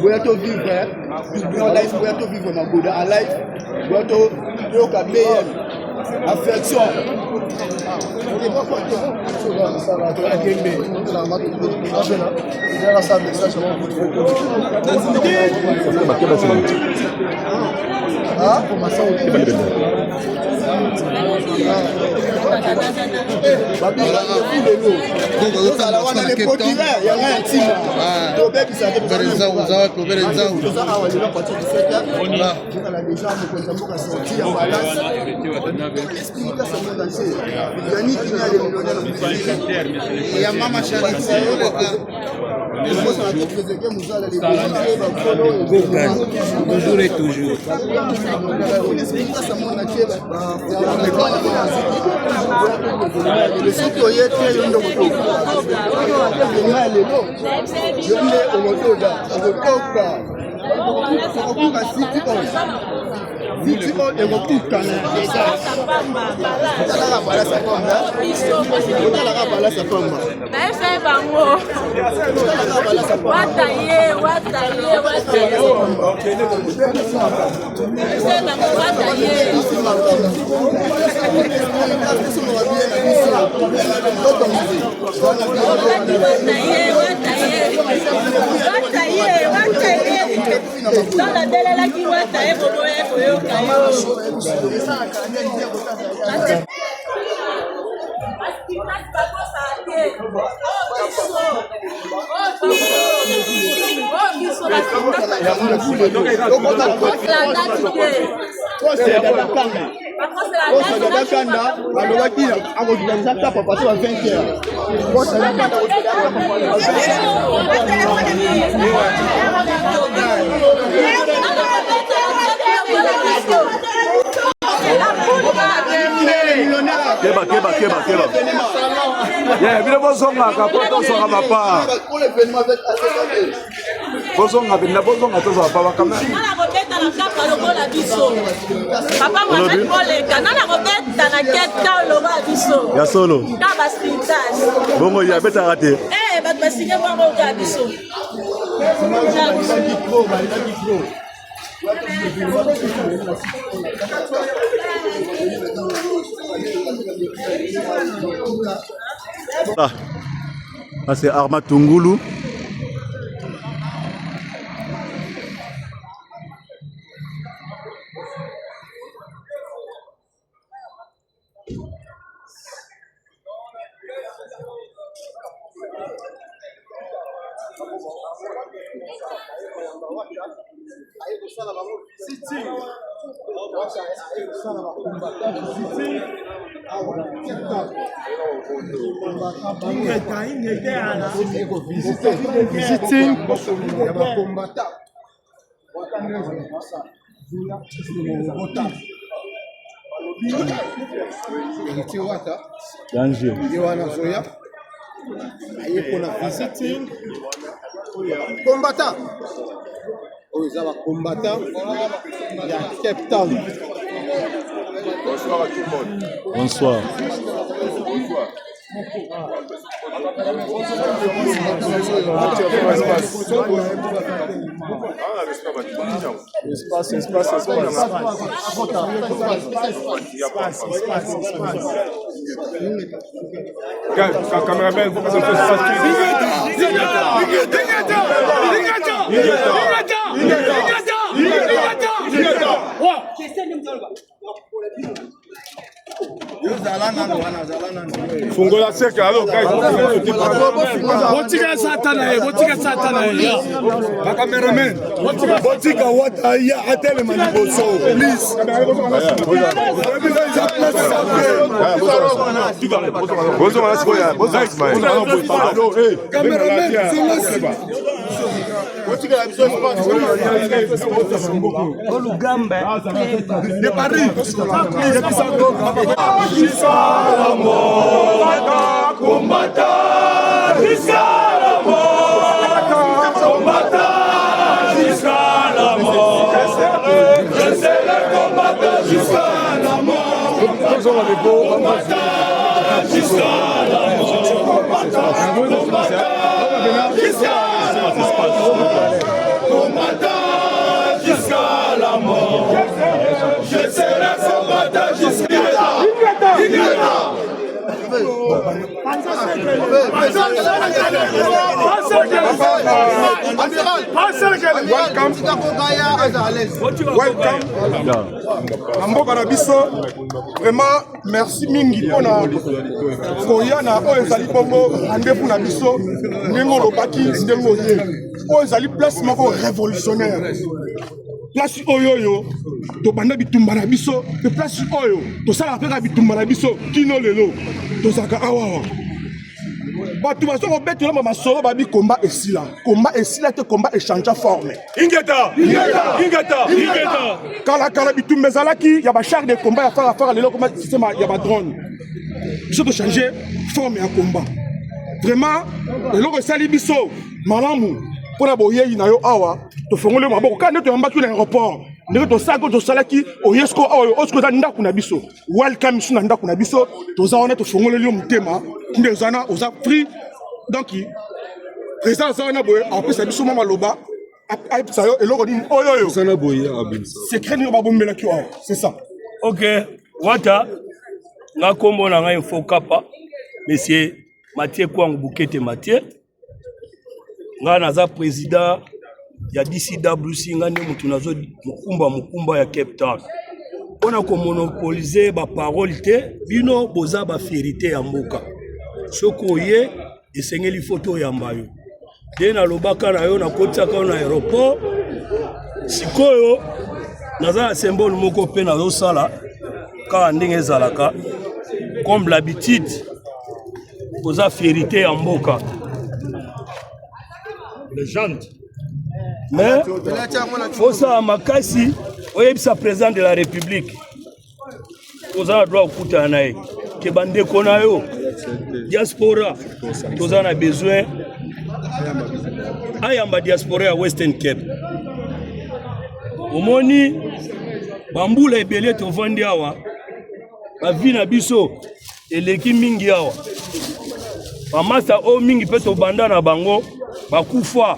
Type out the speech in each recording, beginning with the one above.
Boyato vivre, en life, Boyato vivre ma Bouddha, en life, Boyato, Yoka BM, affection. Toujours et toujours. Yeah, vile bozonga kapoto songa papa. Bozonga binda bozonga tozo papa bakama. Nana robeta na kapa lokola biso. Papa mwana koleka nana robeta na keta lokola biso. Ya solo. Ka bastintage. Bongo ya beta raté. Bat basinga mwana lokola biso. Ah, c'est Arma Tungulu. Combattant. Oui, ça va combattant. Il y a Cape Town. Bonsoir à tout le monde. Bonsoir. Caméraman, vous passez le Fungola seka alo guys. Botika satana ya. Cameraman. Botika what ya atele maniboso. Please. De Paris. Jusqu'à la mort, combattant, jusqu'à la mort, combattant, jusqu'à la mort, je sais le combattant jusqu'à la mort, combattant, jusqu'à la mort, combattant, jusqu'à la mort. Welcome. Mboka na biso. Vraiment merci mingi pona koyana oyo ezali bongo rendez-vous na biso ndengo lobaki ndengo ye. Oyo ezali place moko révolutionnaire. Place oyo to banda bitumba na biso, te place oyo to sala peka bitumba na biso kino lelo to zaka awa. Batu baso ko betu na masolo babi combat esila te combat échange forme. Ingeta. Kala bitumba zalaki ya ba char de combat ya fara lelo comme système ya ba drone. Biso to changer forme ya combat. Vraiment lelo ko sali biso malamu pona boyeyi na yo awa to fongole maboko kana to yamba na aéroport. Ndeko to sako to salaki oyesko oyo osko za ndaku na biso. Welcome suna ndaku na biso to za ona to fongole lyo mutema. Ndezana oza free donc président zana boye après ça biso mama loba aip ça yo eloko din oyo sana boye abinsa secret ni babombela ki wa c'est ça. OK wata nga kombo na nga info kapa monsieur Mathieu Kwangu Bukete Mathieu nga naza président ya DCWC nga ne mutu nazo mukumba ya Cape Town on a monopoliser ba parole te bino boza ba vérité ya mboka soko ye esengeli photo ya mbayo dena lobaka na yo na kotiaka na aéroport sikoyo naza symbole moko pe na zo sala ka ndenge ezalaka comme l'habitude boza vérité ya mboka légende mais faut ça makasi oyebisa président de la République oza droit okuta na ye ke bandeko na yo diaspora toza na besoin ayamba diaspora ya Western Cape omoni bambula ebele tovandi awa bavi na biso eleki mingi awa bamasa o mingi pe tobanda na bango bakufa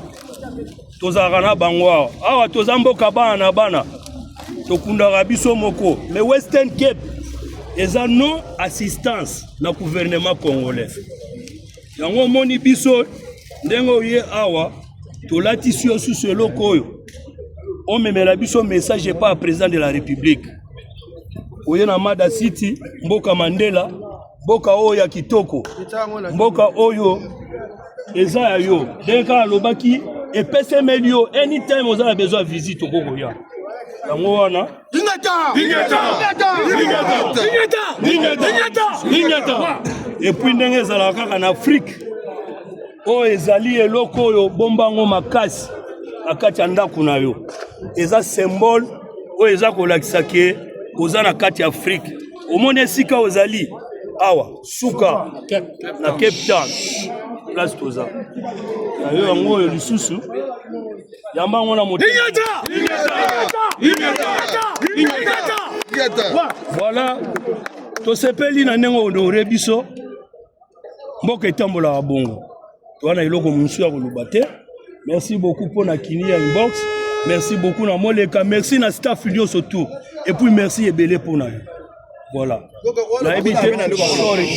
tozalaka na bango awa toza mboka bana na bana tokundaka biso moko mais Western Cape eza non assistance na gouvernement congolais yango moni biso ndenge oye awa tolatisi yo susu eloko oyo omemela biso message pas président de la République oye na Mada City mboka Mandela mboka oyo ya kitoko mboka oyo eza ya yo ndeka alobaki epesemeli yo anytime oza na besoin visite okokoya yango wana et puis ndenge ezalaka kaka na Afrique oyo ezali eloko oyo bombango makasi na kati ya ndako na yo eza symbole oyo eza kolakisa ke oza na kati ya Afrique omoni esika ozali awa suka na Cape Town place toza yo yango oyo lisusu yamba ngona moto voilà to sepeli na ndenge onore biso mboka etambola bongo toana iloko musu ya koluba te merci beaucoup pour na kini ya inbox merci beaucoup na moleka merci na staff nyonso tout et puis merci ebele pour na voilà na ebité sorry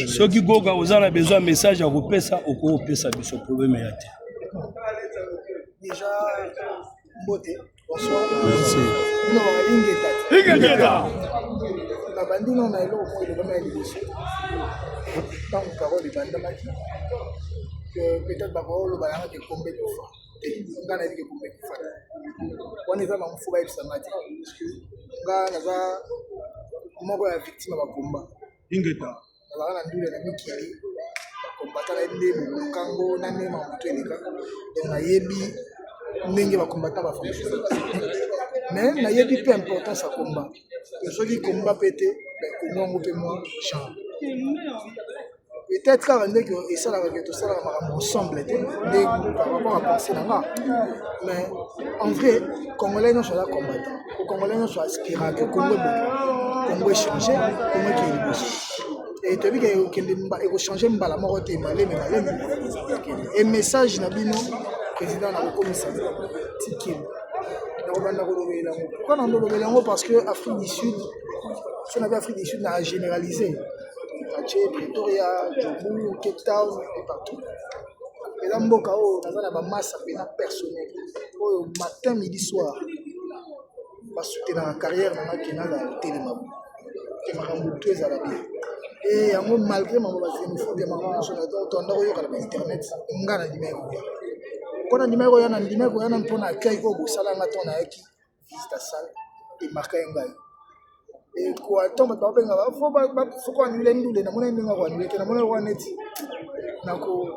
soki goga ozana besoin message à kopesa okopesa biso problème ya te déjà Mbote bonsoir non ingeta na bandino na eloko ko le bama libiso tant parole bandamaki que peut-être parole balanga ke kombe de fois ngana ke kombe de fois on est vraiment fou ba isamati nga naza moko ya victime ba komba ingeta na ndule na mikili combattant ndemo kango na nema mutu eleka donc nayebi ndenge ba combattant ba fonctionner mais nayebi peu importance ya combat soki combat pété ba kongo pe mo champ peut-être quand on dit que et ça la que tout ça la ensemble par rapport à penser là mais en vrai congolais non sont là combattant les congolais non sont aspirants que Congo changer Congo qui est et tu dis que il changer mbala moko te malé mais et message na bino président na commission tikim pourquoi on doit le parce que Afrique du Sud si on avait Afrique du Sud n'a généralisé Paché, Pretoria, Djobu, Cape Town et partout. Et là, Mboka, dans la masse personnelle. Matin, midi, soir. Je suis dans la carrière dans la téléma. Et malgré ma internet, quand on numéro ya na numéro ya na mpona accueil ko bosala nga ton ayaki visite salle et marquer ngai et quoi tombe ba benga faut ko anule ndule na mona ndinga ko anule na mona ko neti nako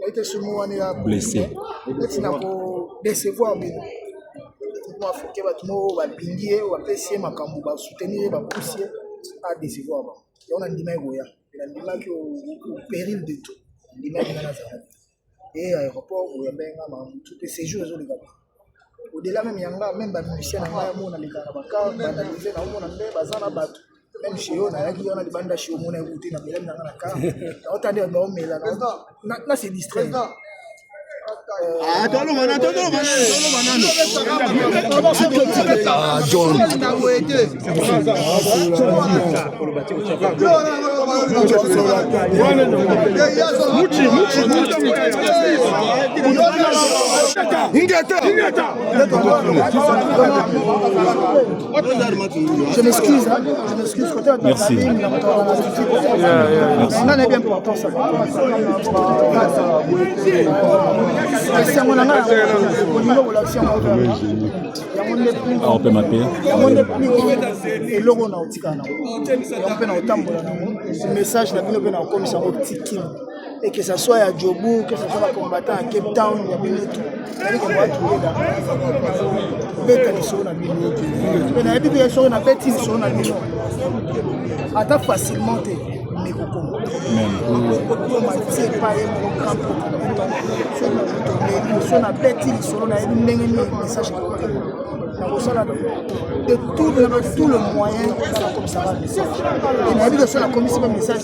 été sumu wani ya blessé neti nako décevoir bien moi faut que ba tumo ba bingie wa pesi makambu ba soutenir ba pousser à décevoir ba on a numéro ya na ndinga ki au péril de tout ndinga na za et aéroport où il y a tous les séjours au-delà même yanga même ba musicien na ngai mona lekana baka banaliser na mona mbe bazana bato même chez eux na yaki on a banda chez mona écouter na belem na ka na otande ba omela na c'est distrait tolo mana John je m'excuse côté de ma famille on a bien important ça on peut m'appeler. Et logo na otika na. On peut na otambola na. Ce message na bino na comme ça optique. Et que ça soit à Djobu, que ça soit à combattant à Cape Town, il y a bien tout. Et qu'on va trouver là. Bête à l'issue na bino. Mais na bibi ya so na bête ils sont na bino. Ata facilement te mais kokon. C'est pas un grand so na bête ils sont na ndenge message de tout le moyen comme ça va et la vie de la commission de message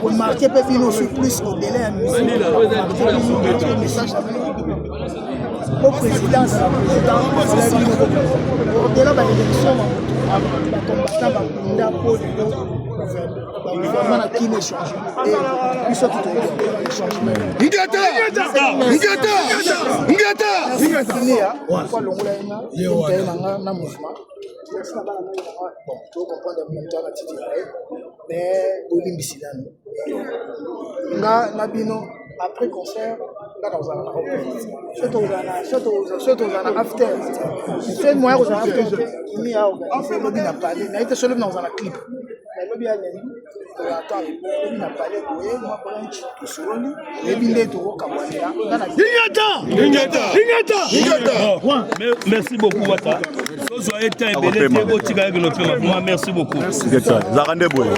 on marquait pas bien aussi plus au délai message au président au-delà de l'élection combattant gouvernement qui ne change et ils sont tout après concert, là dans un surtout dans after. C'est moi aux after. Il y a organisé le bien parlé. Il a été seul dans un clip. Mais le bien allé. Attends, il n'a pas allé. Moi branch tout sur lui. Et bien tout au Kabouania. Merci beaucoup Wata. Soyez très belé. Merci beaucoup. Zarande boy.